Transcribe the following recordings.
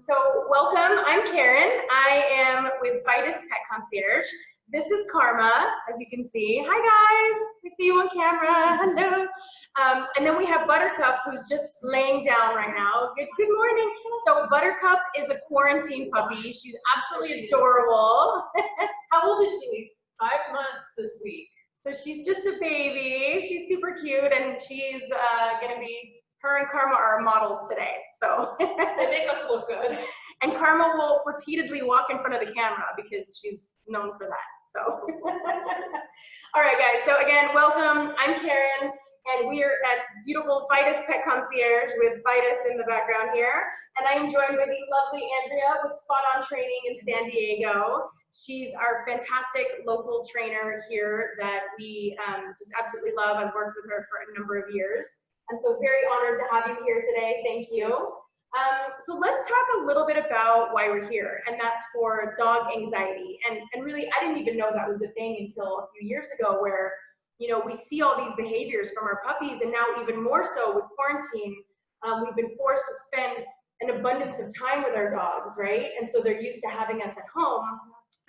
So welcome, I'm Karen. I am with FIDUS Pet Concierge. This is Karma, as you can see. Hi guys, I see you on camera, hello. And then we have Buttercup, who's just laying down right now. Good morning. So Buttercup is a quarantine puppy. She's absolutely adorable. How old is she? 5 months this week. So she's just a baby. She's super cute, and she's gonna be, her and Karma are models today, so. They make us look good. And Karma will repeatedly walk in front of the camera because she's known for that, so. All right, guys, so again, welcome. I'm Karen, and we are at beautiful FIDUS Pet Concierge with FIDUS in the background here. And I am joined by the lovely Andrea with SpotOn Training in San Diego. She's our fantastic local trainer here that we just absolutely love. I've worked with her for a number of years. And so very honored to have you here today. Thank you. So let's talk a little bit about why we're here, and that's for dog anxiety. And really, I didn't even know that was a thing until a few years ago, where, you know, we see all these behaviors from our puppies, and now even more so with quarantine, we've been forced to spend an abundance of time with our dogs, right? And so they're used to having us at home,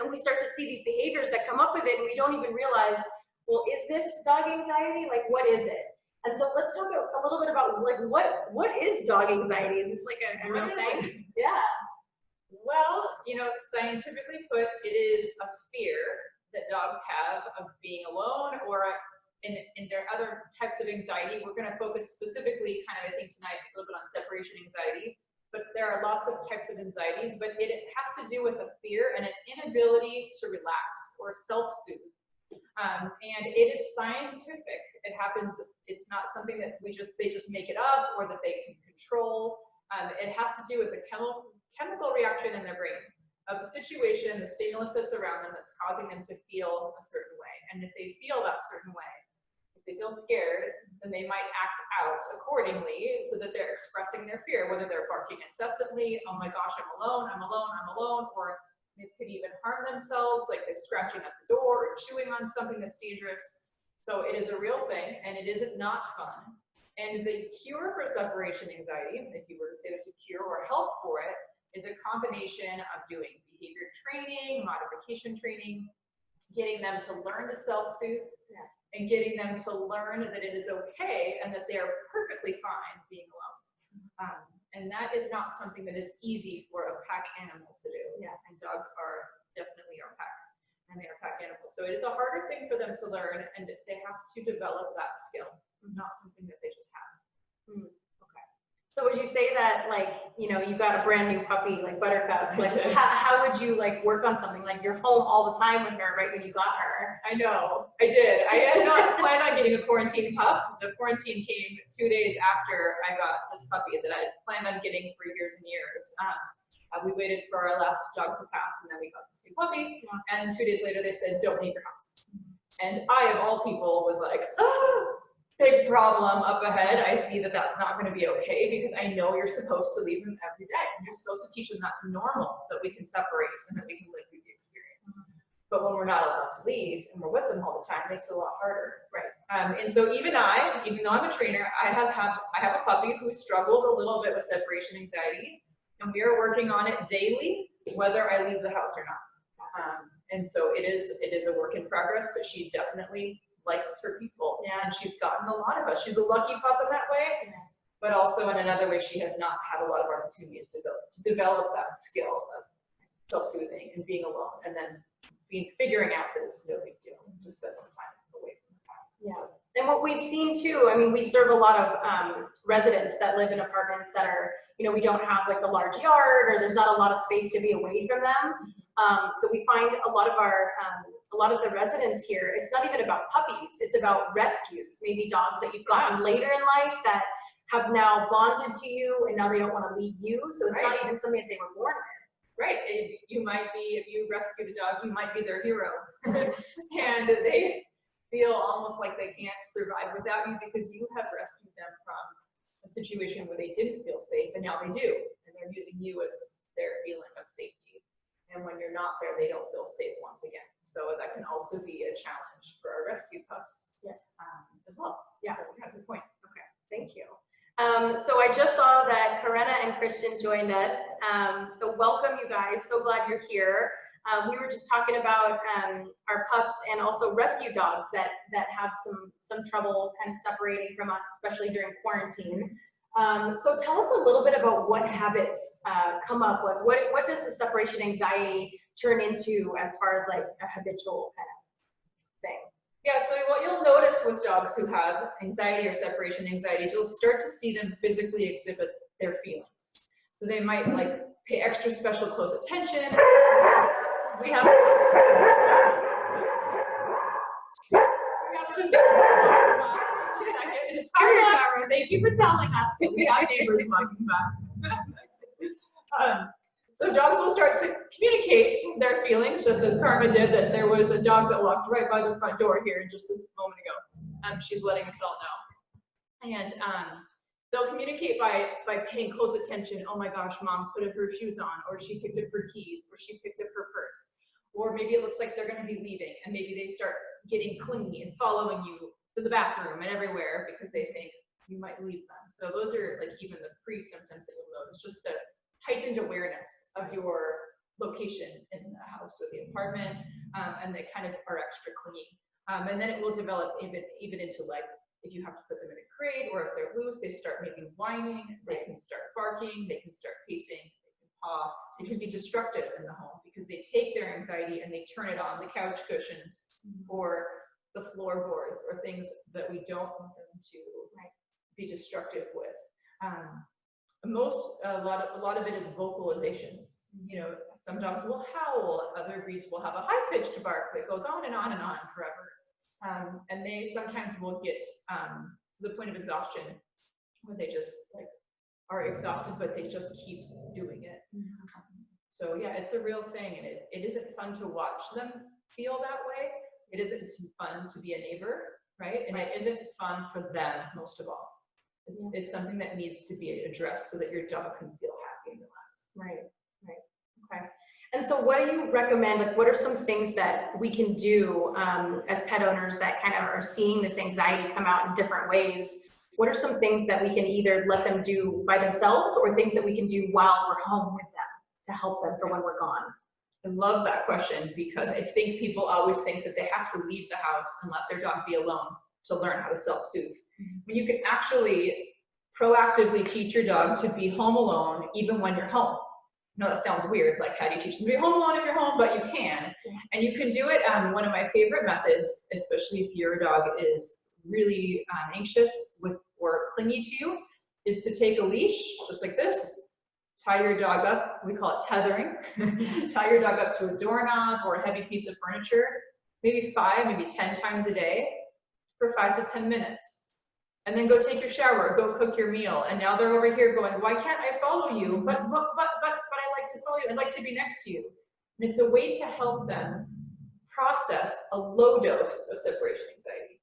and we start to see these behaviors that come up with it, and we don't even realize, well, is this dog anxiety? Like, what is it? And so let's talk a little bit about, like, what is dog anxiety? Is this like a real thing? Yeah. Well, you know, scientifically put, it is a fear that dogs have of being alone, or in their other types of anxiety. We're going to focus specifically, kind of, I think tonight, a little bit on separation anxiety. But there are lots of types of anxieties, but it has to do with a fear and an inability to relax or self-soothe. And it is scientific. It happens. It's not something that they just make it up or that they can control. It has to do with the chemical reaction in their brain of the situation, the stimulus that's around them that's causing them to feel a certain way. And if they feel that certain way, if they feel scared, then they might act out accordingly so that they're expressing their fear, whether they're barking incessantly, oh my gosh, I'm alone, I'm alone, I'm alone, or they could even harm themselves, like they're scratching at the door or chewing on something that's dangerous. So it is a real thing, and it isn't not fun. And the cure for separation anxiety, if you were to say there's a cure or help for it, is a combination of doing behavior training, modification training, getting them to learn to self-soothe, and getting them to learn that it is okay and that they are perfectly fine being alone. And that is not something that is easy for a pack animal to do. Yeah. And dogs are definitely our pack, and they are pack animals. So it is a harder thing for them to learn, and they have to develop that skill. It's not something that they just have. Okay. So would you say that, like, you know, you got a brand new puppy like Buttercup, like how would you like work on something like you're home all the time with her right when you got her? I know, I did. I had not planned on getting a quarantine pup. The quarantine came 2 days after I got this puppy that I had planned on getting for years and years. We waited for our last dog to pass, and then we got this new puppy. And 2 days later, they said, don't leave your house. And I, of all people, was like, oh, big problem up ahead. I see that that's not going to be okay, because I know you're supposed to leave them every day. And you're supposed to teach them that's normal, that we can separate and that we can live through the experience. But when we're not allowed to leave and we're with them all the time, it makes it a lot harder. Right. And so even though I'm a trainer, I have a puppy who struggles a little bit with separation anxiety, and we are working on it daily, whether I leave the house or not. And so it is a work in progress, but she definitely likes her people. Yeah. And she's gotten a lot of us. She's a lucky pup in that way, but also in another way, she has not had a lot of opportunities to develop that skill of self-soothing and being alone, and then figuring out that it's no big deal to spend some time away from the pack. Yeah. So. And what we've seen too, I mean, we serve a lot of residents that live in apartments that are, you know, we don't have like a large yard, or there's not a lot of space to be away from them. So we find a lot of the residents here, it's not even about puppies, it's about rescues, maybe dogs that you've gotten later in life that have now bonded to you, and now they don't want to leave you. So it's not even something that they were born with. Right. You might be, if you rescue a dog, you might be their hero. And they feel almost like they can't survive without you, because you have rescued them from a situation where they didn't feel safe, and now they do. And they're using you as their feeling of safety. And when you're not there, they don't feel safe once again. So that can also be a challenge for our rescue pups. Yes. As well. Yeah. So, good point. Okay. Thank you. So I just saw that Corinna and Christian joined us. So welcome, you guys. So glad you're here. We were just talking about our pups and also rescue dogs that have some trouble kind of separating from us, especially during quarantine. So tell us a little bit about what habits come up with. What does the separation anxiety turn into as far as like a habitual kind of thing? Yeah, so what you'll notice with dogs who have anxiety or separation anxiety is you'll start to see them physically exhibit their feelings. So they might like pay extra special close attention. We have some thank you for telling us that we have neighbors walking by. So dogs will start to communicate their feelings, just as Karma did, that there was a dog that walked right by the front door here just a moment ago. She's letting us all know. And they'll communicate by paying close attention. Oh my gosh, mom put her shoes on, or she picked up her keys, or she picked up her purse. Or maybe it looks like they're gonna be leaving, and maybe they start getting clingy and following you to the bathroom and everywhere because they think you might leave them. So those are like even the pre-symptoms that you'll notice, just the heightened awareness of your location in the house or the apartment, and they kind of are extra clingy. And then it will develop even into like, if you have to put them in a crate or if they're loose, they start maybe whining, they can start barking, they can start pacing, they can paw. They can be destructive in the home because they take their anxiety and they turn it on the couch cushions or the floorboards or things that we don't want them to be destructive with. A lot of it is vocalizations. You know, some dogs will howl, other breeds will have a high-pitched bark that goes on and on and on forever. And they sometimes will get to the point of exhaustion where they just like are exhausted, but they just keep doing it. So yeah, it's a real thing, and it isn't fun to watch them feel that way. It isn't fun to be a neighbor, right? And it isn't fun for them, most of all. It's something that needs to be addressed so that your dog can feel happy and relaxed. Right. Okay. And so what do you recommend, like what are some things that we can do as pet owners that kind of are seeing this anxiety come out in different ways? What are some things that we can either let them do by themselves or things that we can do while we're home with them to help them for when we're gone? I love that question because I think people always think that they have to leave the house and let their dog be alone to learn how to self-soothe. When you can actually proactively teach your dog to be home alone even when you're home. I know that sounds weird, like how do you teach them to be home alone if you're home, but you can. And you can do it, one of my favorite methods, especially if your dog is really anxious or clingy to you, is to take a leash, just like this, tie your dog up, we call it tethering, tie your dog up to a doorknob or a heavy piece of furniture, maybe 5, maybe 10 times a day for 5 to 10 minutes. And then go take your shower, go cook your meal. And now they're over here going, why can't I follow you? But I like to follow you, I'd like to be next to you. And it's a way to help them process a low dose of separation anxiety.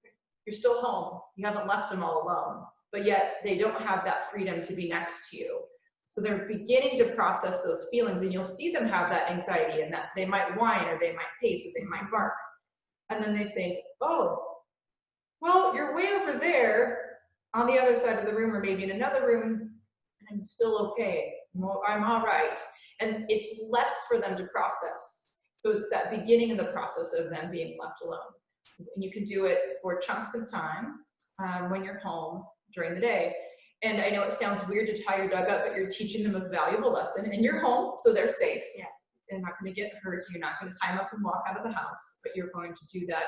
You're still home, you haven't left them all alone, but yet they don't have that freedom to be next to you. So they're beginning to process those feelings, and you'll see them have that anxiety and that they might whine or they might pace or they might bark. And then they think, oh, well, you're way over there on the other side of the room or maybe in another room, and I'm still okay, I'm all right. And it's less for them to process. So it's that beginning of the process of them being left alone. And you can do it for chunks of time when you're home during the day. And I know it sounds weird to tie your dog up, but you're teaching them a valuable lesson, and you're home, so they're safe. Yeah. They're not going to get hurt. You're not going to tie them up and walk out of the house, but you're going to do that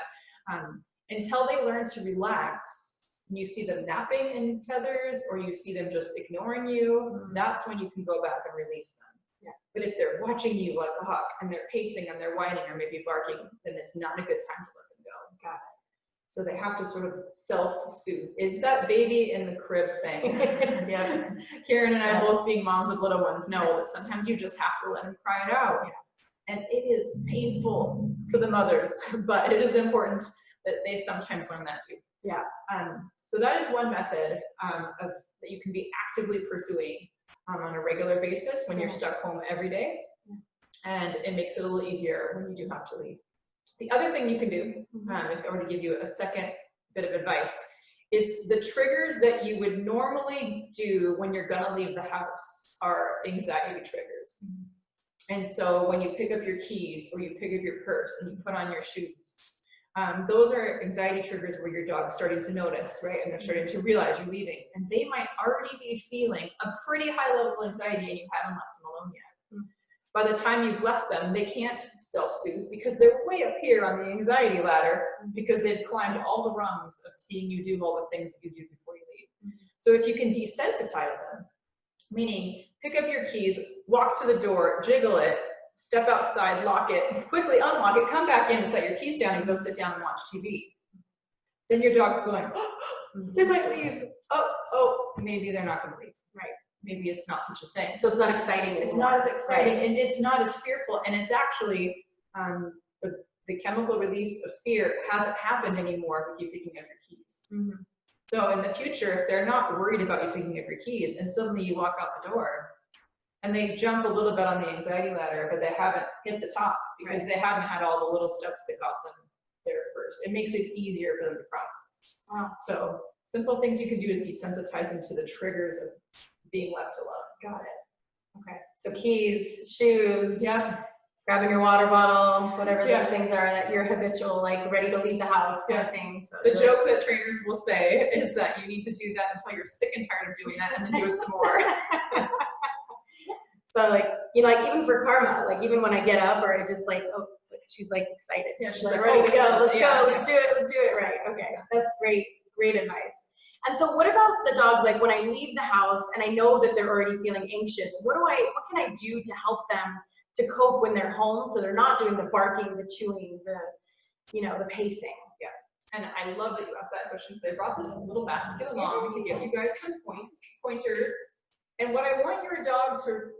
until they learn to relax. And you see them napping in tethers, or you see them just ignoring you. That's when you can go back and release them. Yeah. But if they're watching you like a hawk and they're pacing and they're whining or maybe barking, then it's not a good time to let them go. Got it. So they have to sort of self-soothe. It's that baby in the crib thing. Yeah. Karen and I, both being moms of little ones, know that sometimes you just have to let them cry it out. Yeah. And it is painful to the mothers, but it is important that they sometimes learn that too. Yeah. So that is one method that you can be actively pursuing on a regular basis when you're stuck home every day. And it makes it a little easier when you do have to leave. The other thing you can do, if I were to give you a second bit of advice, is the triggers that you would normally do when you're gonna leave the house are anxiety triggers. And so when you pick up your keys or you pick up your purse and you put on your shoes, those are anxiety triggers where your dog's starting to notice, right? And they're starting to realize you're leaving. And they might already be feeling a pretty high level of anxiety and you haven't left them alone yet. By the time you've left them, they can't self-soothe because they're way up here on the anxiety ladder because they've climbed all the rungs of seeing you do all the things that you do before you leave. So if you can desensitize them, meaning pick up your keys, walk to the door, jiggle it, step outside, lock it, quickly unlock it, come back in and set your keys down and go sit down and watch TV. Then your dog's going, oh, they might leave. Oh, maybe they're not gonna leave. Right. Maybe it's not such a thing. So it's not exciting anymore. It's not as exciting, right. And it's not as fearful, and it's actually, the chemical release of fear hasn't happened anymore with you picking up your keys. So in the future, if they're not worried about you picking up your keys and suddenly you walk out the door and they jump a little bit on the anxiety ladder, but they haven't hit the top because they haven't had all the little steps that got them there first. It makes it easier for them to process. Wow. So simple things you can do is desensitize them to the triggers of being left alone. Got it. Okay. So keys, shoes. Yeah. Grabbing your water bottle, whatever these things are that you're habitual, like ready to leave the house kind of thing. So the joke that trainers will say is that you need to do that until you're sick and tired of doing that and then do it some more. So like, you know, like even for Karma, like even when I get up or I just like, oh, she's like excited. Yeah, she's like ready to go. Let's go. Let's do it. Right. Okay. That's great. Great advice. And so what about the dogs, like when I leave the house and I know that they're already feeling anxious, what can I do to help them to cope when they're home so they're not doing the barking, the chewing, the pacing? Yeah. And I love that you asked that question because I brought this little basket along to give you guys some pointers. And what I want your dog to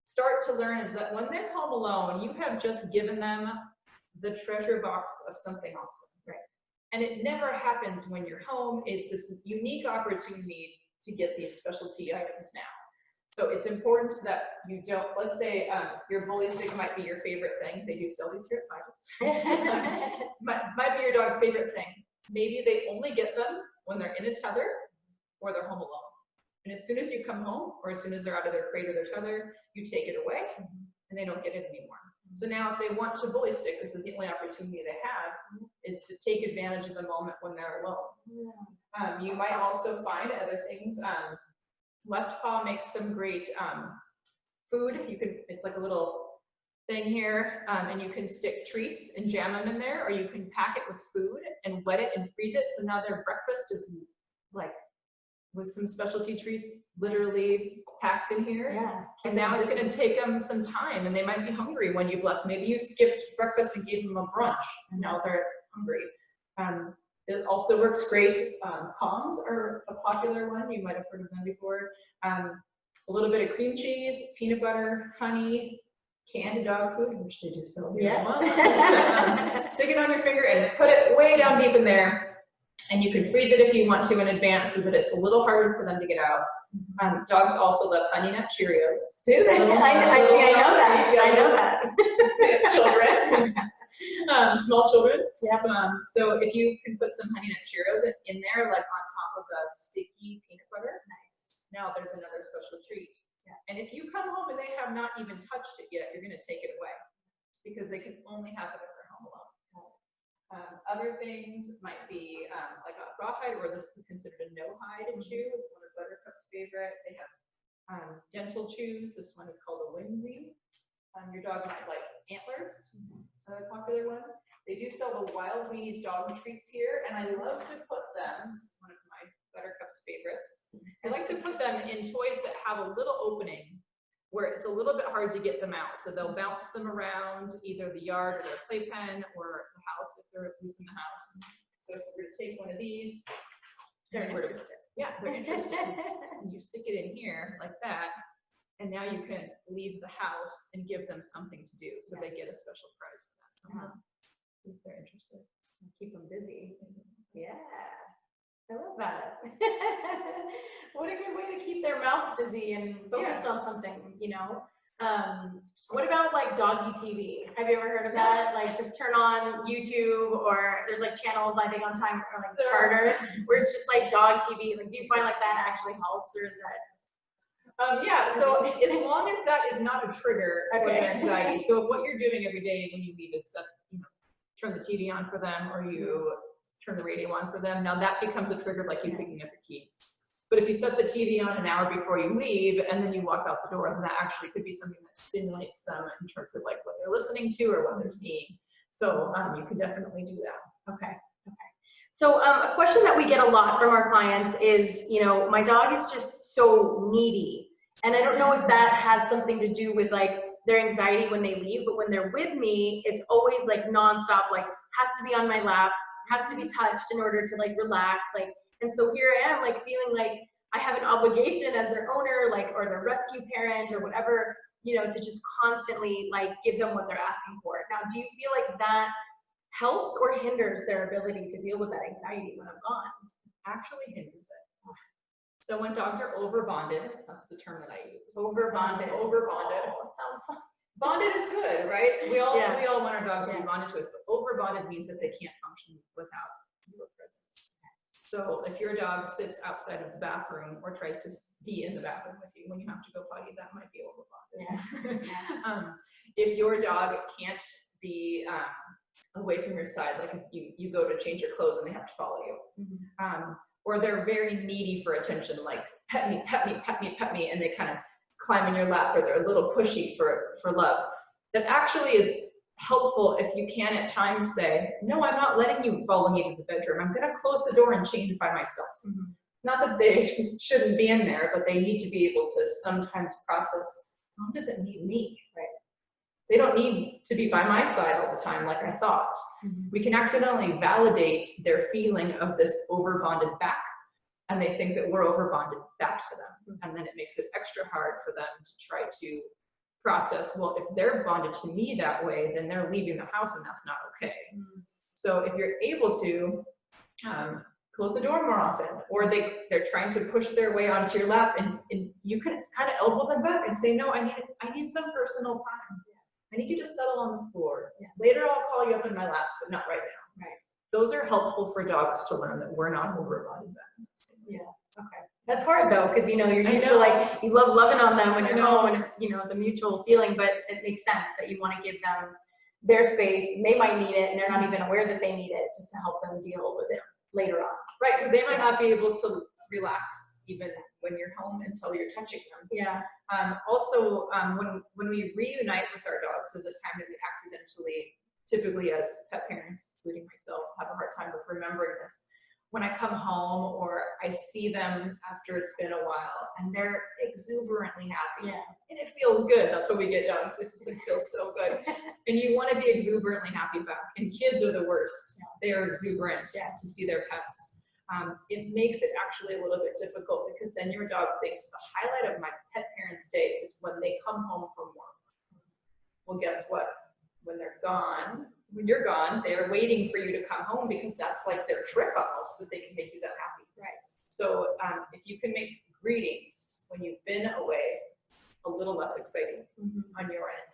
start to learn is that when they're home alone, you have just given them the treasure box of something awesome. Right. And it never happens when you're home. It's this unique opportunity to get these specialty items now. So it's important that you don't, let's say your bully stick might be your favorite thing. They do sell these here at FIDUS. might be your dog's favorite thing. Maybe they only get them when they're in a tether or they're home alone. And as soon as you come home or as soon as they're out of their crate or their tether, you take it away and they don't get it anymore. So now if they want to bully stick, this is the only opportunity they have, is to take advantage of the moment when they're alone. You might also find other things. West Paw makes some great food. It's like a little thing here, and you can stick treats and jam them in there, or you can pack it with food and wet it and freeze it. So now their breakfast is like with some specialty treats literally packed in here. Yeah. And now it's going to take them some time, and they might be hungry when you've left. Maybe you skipped breakfast and gave them a brunch, and now they're hungry. It also works great. Kongs are a popular one. You might have heard of them before. A little bit of cream cheese, peanut butter, honey, canned dog food, which they do sell here as well. Stick it on your finger and put it way down deep in there. And you can freeze it if you want to in advance so that it's a little harder for them to get out. Dogs also love Honey Nut Cheerios. Do they? I know that. Children. Small children. Yeah. So if you can put some Honey Nut Cheerios in there, like on top of the sticky peanut butter, nice. Now there's another special treat. Yeah. And if you come home and they have not even touched it yet, you're going to take it away because they can only have it if they're home alone. Other things might be like a rawhide, or this is considered a no-hide chew. It's one of Buttercup's favorite. They have dental chews. This one is called a whimsy. Your dog might like antlers, another popular one. They do sell the Wild Weenies dog treats here, and I love to put them, this is one of my Buttercup's favorites. I like to put them in toys that have a little opening where it's a little bit hard to get them out. So they'll bounce them around either the yard or their playpen or the house if they're loose in the house. So if we're to take one of these, they're interested. Yeah, they're interested. And you stick it in here like that, and now you can leave the house and give them something to do. So they get a special prize for that somehow. If they're interested. Keep them busy. Yeah. I love that. What a good way to keep their mouths busy and focused on something, you know. What about like doggy TV. Have you ever heard of that? Like just turn on YouTube, or there's like channels I think on time or like Charter where it's just like dog TV. Like do you find like that actually helps, or is that? Yeah, so as long as that is not a trigger for Okay. their anxiety. So what you're doing every day when you leave is turn the TV on for them, or you turn the radio on for them. Now that becomes a trigger, like you picking up your keys. But if you set the TV on an hour before you leave and then you walk out the door, then that actually could be something that stimulates them in terms of like what they're listening to or what they're seeing. So you can definitely do that. Okay. Okay. So a question that we get a lot from our clients is, you know, my dog is just so needy. And I don't know if that has something to do with like their anxiety when they leave, but when they're with me, it's always like nonstop, like has to be on my lap, has to be touched in order to like relax. Like, and so here I am like feeling like I have an obligation as their owner, like, or their rescue parent or whatever, you know, to just constantly like give them what they're asking for. Now, do you feel like that helps or hinders their ability to deal with that anxiety when I'm gone? Actually hinders it. So when dogs are over bonded, that's the term that I use. Over bonded. Over bonded. Oh, it sounds fun. Bonded is good, right? We all want our dogs to Yeah. be bonded to us, but over bonded means that they can't function without your presence. So if your dog sits outside of the bathroom or tries to be in the bathroom with you when you have to go potty, that might be over bonded. Yeah. If your dog can't be away from your side, like if you go to change your clothes and they have to follow you, or they're very needy for attention, like pet me, pet me, pet me, pet me, and they kind of climb in your lap, or they're a little pushy for love. That actually is helpful if you can at times say, no, I'm not letting you follow me to the bedroom. I'm going to close the door and change by myself. Not that they shouldn't be in there, but they need to be able to sometimes process, mom doesn't need me, right? They don't need to be by my side all the time like I thought. We can accidentally validate their feeling of this over bonded back, and they think that we're over bonded back to them. And then it makes it extra hard for them to try to process, well, if they're bonded to me that way, then they're leaving the house and that's not okay. So if you're able to close the door more often, or they're trying to push their way onto your lap, and you can kind of elbow them back and say, no, I need some personal time. I need you to settle on the floor. Later I'll call you up in my lap, but not right now. Right. Those are helpful for dogs to learn that we're not over bonded back. Yeah. Okay. That's hard though, because you know you're used to like you love loving on them when you're home, and you know the mutual feeling. But it makes sense that you want to give them their space. And they might need it, and they're not even aware that they need it, just to help them deal with it later on. Right, because they might not be able to relax even when you're home until you're touching them. Yeah. Also, when we reunite with our dogs is a time that we accidentally, typically as pet parents, including myself, have a hard time with remembering this. When I come home or I see them after it's been a while and they're exuberantly happy, and it feels good. That's what we get dogs. It feels so good. And you want to be exuberantly happy back. And kids are the worst. They are exuberant to see their pets. It makes it actually a little bit difficult, because then your dog thinks the highlight of my pet parent's day is when they come home from work. Well, guess what? When they're gone, when you're gone, they're waiting for you to come home, because that's like their trick almost, that they can make you that happy. Right. So if you can make greetings when you've been away a little less exciting on your end,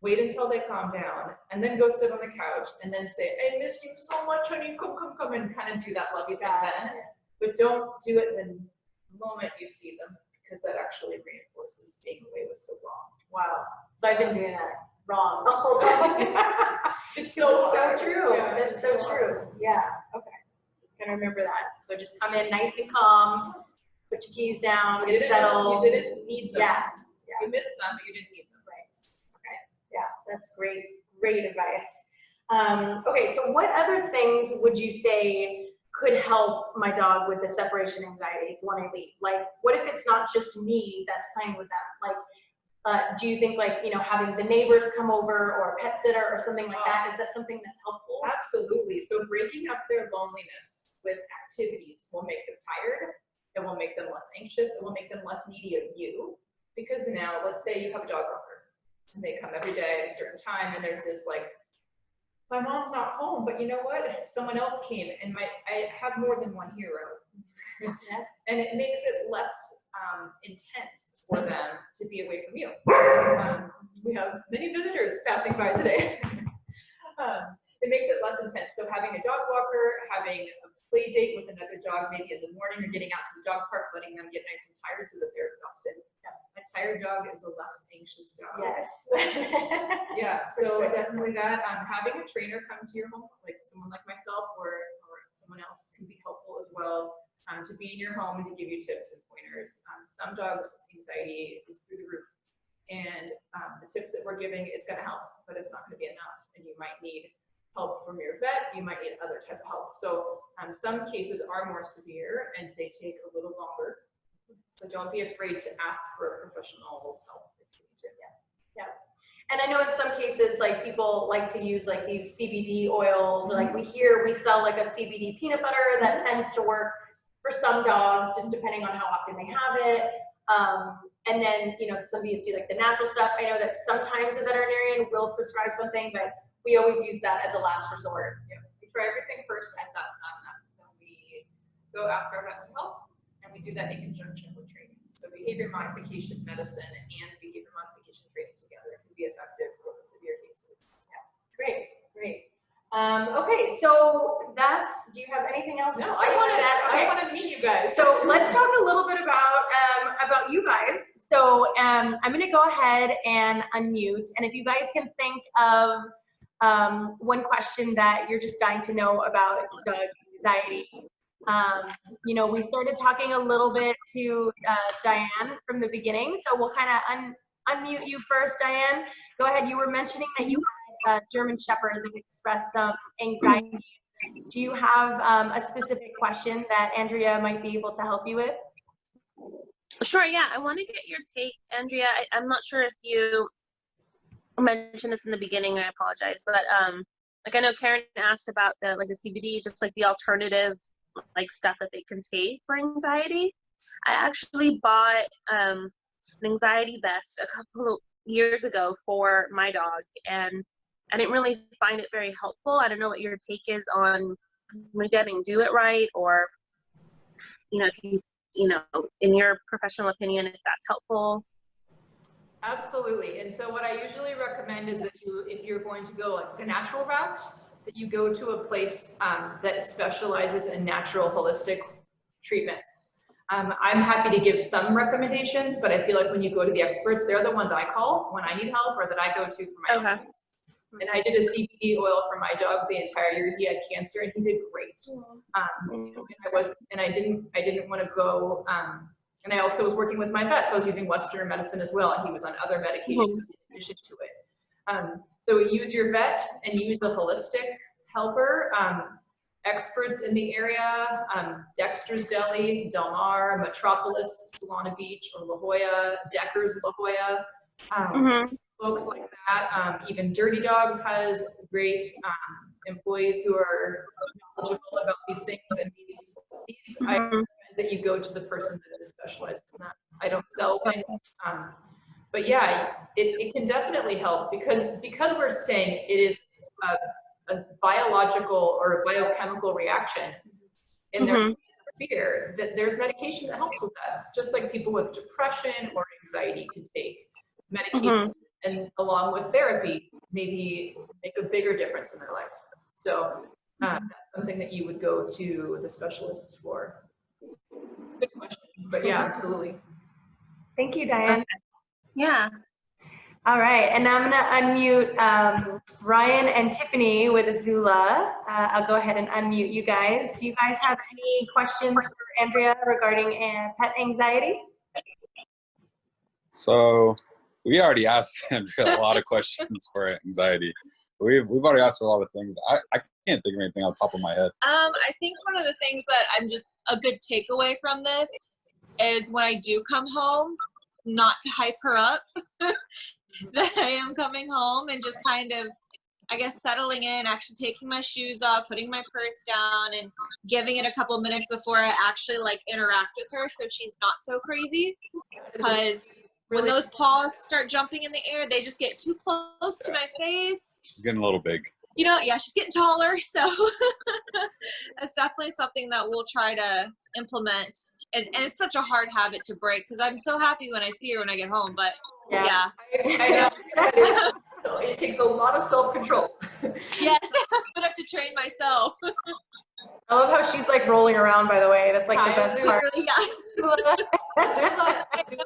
wait until they calm down, and then go sit on the couch and then say, I miss you so much, honey, come, and kind of do that lovey thing then. But don't do it the moment you see them, because that actually reinforces being away was so wrong. Wow. So I've been doing that wrong. It's so true. Yeah, that's so true. Yeah. Okay. Gonna remember that. So just come in nice and calm, put your keys down, get settled. You didn't need them. Yeah. You missed them, but you didn't need them. Right. Okay. Yeah, that's great advice. Okay, so what other things would you say could help my dog with the separation anxiety when I leave? Like, what if it's not just me that's playing with them? Like, do you think like, you know, having the neighbors come over or a pet sitter or something like that, is that something that's helpful? Absolutely. So breaking up their loneliness with activities will make them tired. It will make them less anxious. It will make them less needy of you. Because now, let's say you have a dog walker and they come every day at a certain time, and there's this like, my mom's not home, but you know what? Someone else came, and I have more than one hero. And it makes it less intense for them to be away from you. We have many visitors passing by today. It makes it less intense. So having a dog walker, having a play date with another dog, maybe in the morning, or getting out to the dog park, letting them get nice and tired so that they're exhausted. Yeah. A tired dog is a less anxious dog. Yes. Yeah, so sure. definitely that. Having a trainer come to your home, like someone like myself or someone else, can be helpful as well. To be in your home and to give you tips and pointers. Some dogs' anxiety is through the roof, and the tips that we're giving is going to help, but it's not going to be enough, and you might need help from your vet. You might need other type of help. So some cases are more severe and they take a little longer. So don't be afraid to ask for a professional's help if you need to. Yeah. And I know in some cases, like people like to use like these CBD oils, or like we sell like a CBD peanut butter that tends to work for some dogs, just depending on how often they have it. And then, you know, some people do like the natural stuff. I know that sometimes a veterinarian will prescribe something, but we always use that as a last resort. Yeah. We try everything first, and that's not enough. Then we go ask our vet for help, and we do that in conjunction with training. So behavior modification medicine and behavior modification training together can be effective for the severe cases. Yeah. Great. Okay, so do you have anything else? No, I want to meet you guys. So let's talk a little bit about you guys. So I'm going to go ahead and unmute, and if you guys can think of one question that you're just dying to know about dog anxiety. You know, we started talking a little bit to Diane from the beginning, so we'll kind of unmute you first, Diane. Go ahead. You were mentioning that you had a German Shepherd that expressed some anxiety. Do you have a specific question that Andrea might be able to help you with? Sure, yeah. I want to get your take, Andrea. I'm not sure if you mentioned this in the beginning, I apologize, but like I know Karen asked about the CBD, just like the alternative like stuff that they can take for anxiety. I actually bought an anxiety vest a couple of years ago for my dog, and I didn't really find it very helpful. I don't know what your take is on maybe I didn't do it right, or you know, if you know, in your professional opinion, if that's helpful. Absolutely. And so what I usually recommend is that if you're going to go like the natural route, that you go to a place that specializes in natural holistic treatments. I'm happy to give some recommendations, but I feel like when you go to the experts, they're the ones I call when I need help, or that I go to for my clients. And I did a CBD oil for my dog the entire year. He had cancer and he did great. And I didn't want to go. And I also was working with my vet, so I was using Western medicine as well, and he was on other medications in addition to it. So use your vet and use a holistic helper. Experts in the area, Dexter's Deli, Del Mar, Metropolis, Solana Beach, or La Jolla, Decker's La Jolla, folks like that. Even Dirty Dogs has great employees who are knowledgeable about these things, and these I recommend that you go to the person that is specialized in that. I don't sell things, but yeah, it can definitely help because we're saying it is a biological or a biochemical reaction in their fear, that there's medication that helps with that. Just like people with depression or anxiety can take medication and along with therapy, maybe make a bigger difference in their life. So that's something that you would go to the specialists for. It's a good question, but yeah, absolutely. Thank you, Diane. Yeah. All right, and I'm gonna unmute Ryan and Tiffany with Azula. I'll go ahead and unmute you guys. Do you guys have any questions for Andrea regarding pet anxiety? So we already asked Andrea a lot of questions for anxiety. We've already asked her a lot of things. I can't think of anything on top of my head. I think one of the things that I'm just a good takeaway from this is when I do come home, not to hype her up that I am coming home, and just kind of, I guess, settling in, actually taking my shoes off, putting my purse down, and giving it a couple minutes before I actually like interact with her so she's not so crazy. Because when those paws start jumping in the air, they just get too close to my face. She's getting a little big. You know, yeah, she's getting taller, so that's definitely something that we'll try to implement, and it's such a hard habit to break because I'm so happy when I see her when I get home, but yeah. It takes a lot of self-control. Yes, I have to train myself. I love how she's like rolling around, by the way. That's like the best part. Yeah. Talking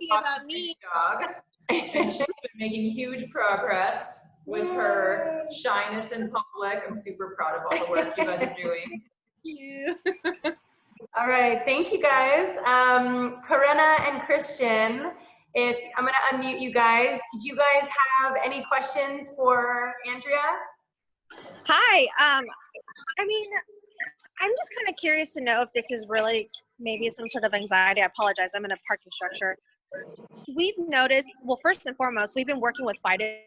about me. Dog. And she's been making huge progress with her shyness in public. I'm super proud of all the work you guys are doing. Thank you. All right, thank you guys. Corinna and Christian, I'm gonna unmute you guys. Did you guys have any questions for Andrea? Hi. I mean, I'm just kind of curious to know if this is really maybe some sort of anxiety. I apologize. I'm in a parking structure. We've noticed, well, first and foremost, we've been working with FIDUS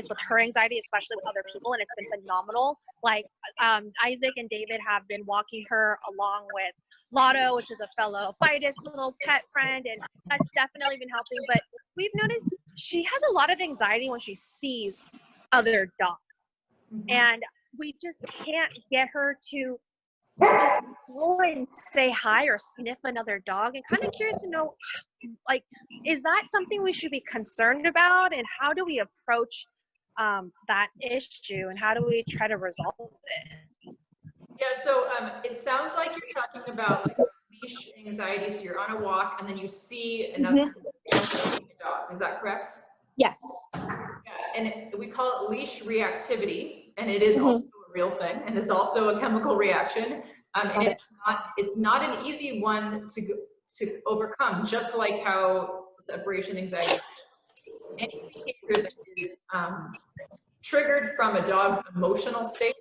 with her anxiety, especially with other people, and it's been phenomenal. Like Isaac and David have been walking her along with Lotto, which is a fellow FIDUS little pet friend, and that's definitely been helping. But we've noticed she has a lot of anxiety when she sees other dogs. And we just can't get her to just go and say hi or sniff another dog. And kind of curious to know, like, is that something we should be concerned about? And how do we approach that issue? And how do we try to resolve it? Yeah, so it sounds like you're talking about like leash anxiety. So you're on a walk and then you see another dog. Is that correct? Yes. Yeah, and we call it leash reactivity, and it is also a real thing, and it's also a chemical reaction. And it's not an easy one to overcome, just like how separation anxiety. Any behavior that is triggered from a dog's emotional state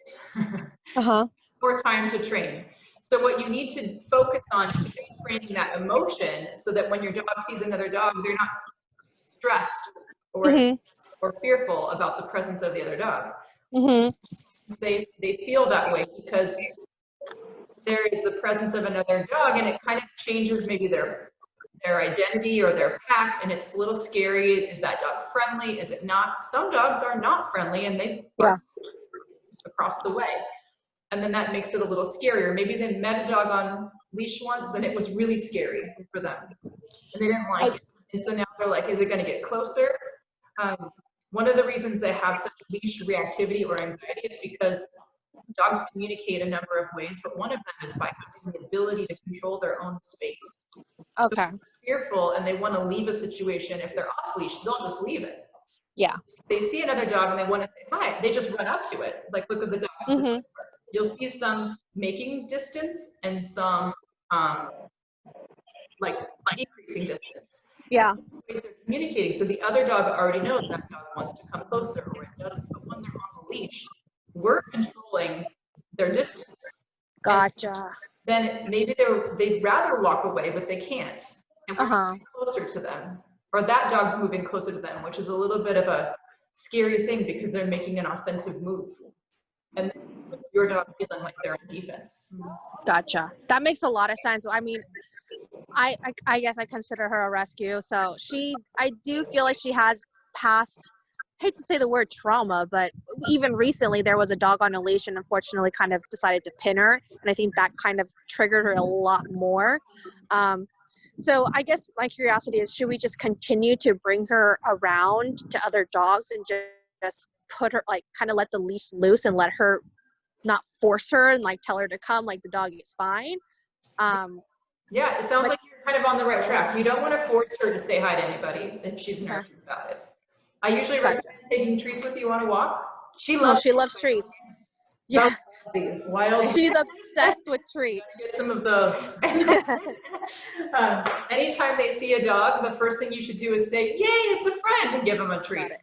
or time to train. So what you need to focus on is training that emotion so that when your dog sees another dog, they're not stressed or fearful about the presence of the other dog. They feel that way because there is the presence of another dog, and it kind of changes maybe their identity or their pack, and it's a little scary. Is that dog friendly? Is it not? Some dogs are not friendly, and they bark across the way, and then that makes it a little scarier. Maybe they met a dog on leash once, and it was really scary for them, and they didn't like it. And so now they're like, is it going to get closer? One of the reasons they have such leash reactivity or anxiety is because dogs communicate a number of ways, but one of them is by having the ability to control their own space. Okay. So they're fearful and they want to leave a situation. If they're off leash, they'll just leave it. Yeah. They see another dog and they want to say hi. They just run up to it. Like, look at the dogs. You'll see some making distance and some like decreasing distance. Yeah. Ways they're communicating. So the other dog already knows that dog wants to come closer or it doesn't. But when they're on the leash, we're controlling their distance. Gotcha. And then maybe they'd rather walk away, but they can't. And we're moving closer to them. Or that dog's moving closer to them, which is a little bit of a scary thing because they're making an offensive move. And then it puts your dog feeling like they're in defense. Gotcha. That makes a lot of sense. I mean, I guess I consider her a rescue. So I do feel like she has passed, I hate to say the word trauma, but even recently there was a dog on a leash and unfortunately kind of decided to pin her. And I think that kind of triggered her a lot more. So I guess my curiosity is, should we just continue to bring her around to other dogs and just put her, like, kind of let the leash loose and let her, not force her and like tell her to come, like the dog is fine? Yeah, it sounds like you're kind of on the right track. You don't want to force her to say hi to anybody if she's nervous about it. I usually recommend taking treats with you on a walk. She loves treats. Yeah. Wild. She's obsessed with treats. Get some of those. Anytime they see a dog, the first thing you should do is say, "Yay, it's a friend," and give them a treat. Got it.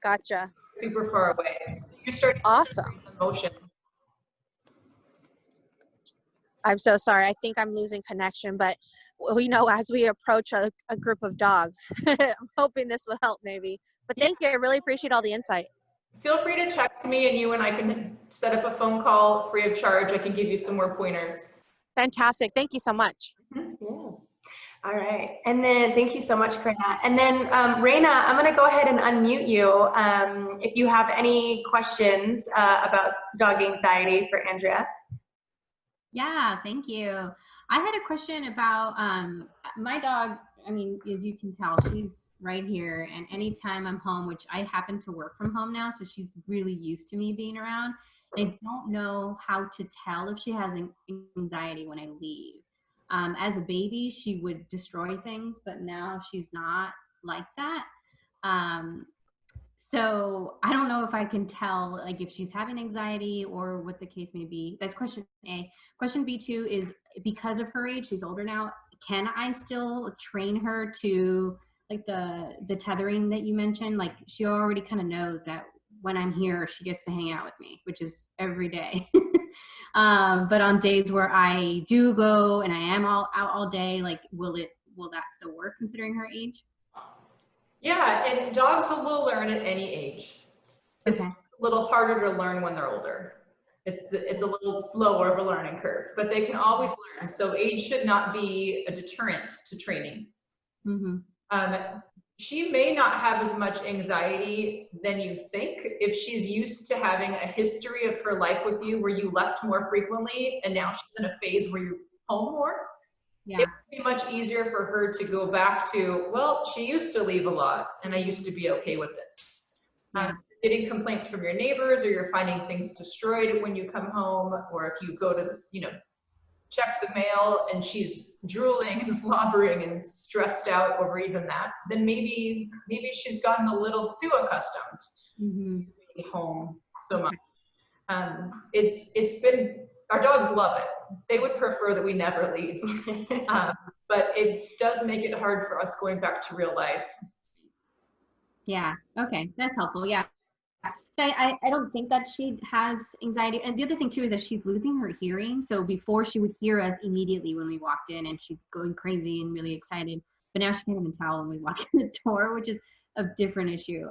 Gotcha. Super far away. So you start awesome. Emotion. I'm so sorry. I think I'm losing connection, but we know as we approach a group of dogs, I'm hoping this will help maybe. But thank you. I really appreciate all the insight. Feel free to text me and you and I can set up a phone call free of charge. I can give you some more pointers. Fantastic. Thank you so much. Yeah. All right. And then thank you so much, Karina. And then Raina, I'm going to go ahead and unmute you if you have any questions about dog anxiety for Andrea. Yeah, thank you. I had a question about my dog. I mean, as you can tell, she's right here. And anytime I'm home, which I happen to work from home now, so she's really used to me being around. I don't know how to tell if she has anxiety when I leave. As a baby, she would destroy things, but now she's not like that. So I don't know if I can tell, like, if she's having anxiety or what the case may be. That's question A. Question B2 is, because of her age, she's older now, can I still train her to, like, the tethering that you mentioned? Like, she already kind of knows that when I'm here, she gets to hang out with me, which is every day. But on days where I do go and I am out all day, like, will that still work considering her age? Yeah, and dogs will learn at any age. It's Okay. a little harder to learn when they're older. It's a little slower of a learning curve, but they can always learn. So age should not be a deterrent to training. She may not have as much anxiety than you think if she's used to having a history of her life with you where you left more frequently and now she's in a phase where you're home more. Yeah. It would be much easier for her to go back to, well, she used to leave a lot and I used to be okay with this. Getting complaints from your neighbors, or you're finding things destroyed when you come home, or if you go to, check the mail and she's drooling and slobbering and stressed out over even that, then maybe she's gotten a little too accustomed to being home so much. It's been, our dogs love it. They would prefer that we never leave. But it does make it hard for us going back to real life. Yeah. Okay. That's helpful. Yeah. So I don't think that she has anxiety. And the other thing too is that she's losing her hearing. So before she would hear us immediately when we walked in and she's going crazy and really excited. But now she can't even tell when we walk in the door, which is a different issue.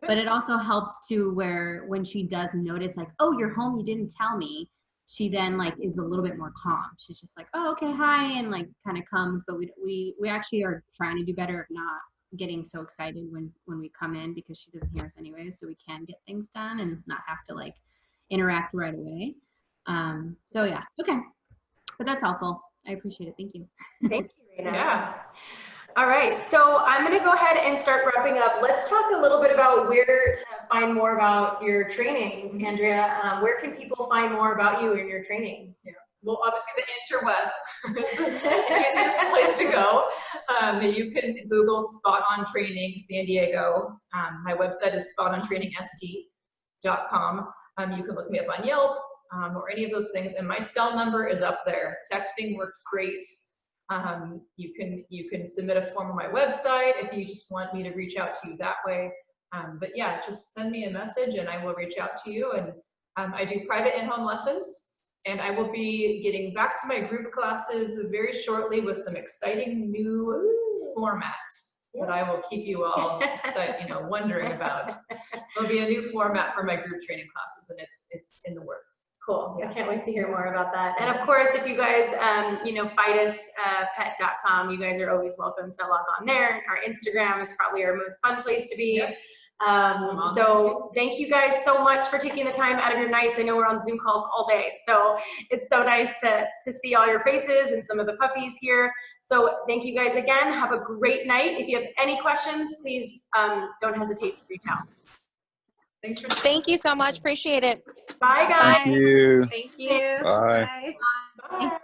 But it also helps to where when she does notice, like, oh, you're home, you didn't tell me, she then, like, is a little bit more calm. She's just like, oh, okay, hi, and, like, kind of comes. But we actually are trying to do better, if not getting so excited when we come in, because she doesn't hear us anyways, so we can get things done and not have to, like, interact right away. So yeah, okay, but that's helpful. I appreciate it. Thank you. Thank you, Rena. Yeah. All right, so I'm going to go ahead and start wrapping up. Let's talk a little bit about where to find more about your training, Andrea. Where can people find more about you and your training? Yeah. Well, obviously the interweb is the easiest place to go. You can Google SpotOn Training San Diego. My website is spotontrainingsd.com. You can look me up on Yelp or any of those things, and my cell number is up there. Texting works great. You can submit a form on my website if you just want me to reach out to you that way. But yeah, just send me a message and I will reach out to you. And I do private in-home lessons. And I will be getting back to my group classes very shortly with some exciting new formats that I will keep you all excited, wondering about. There'll be a new format for my group training classes, and it's in the works. Cool. I can't wait to hear more about that. And of course, if you guys, FIDUSPet.com, you guys are always welcome to log on there. Our Instagram is probably our most fun place to be. Yep. So thank you guys so much for taking the time out of your nights. I know we're on Zoom calls all day, so it's so nice to see all your faces and some of the puppies here. So thank you guys again. Have a great night. If you have any questions, please don't hesitate to reach out. Thanks for Thank you so much. Appreciate it. Bye, guys. Thank you. Thank you. Bye. Bye.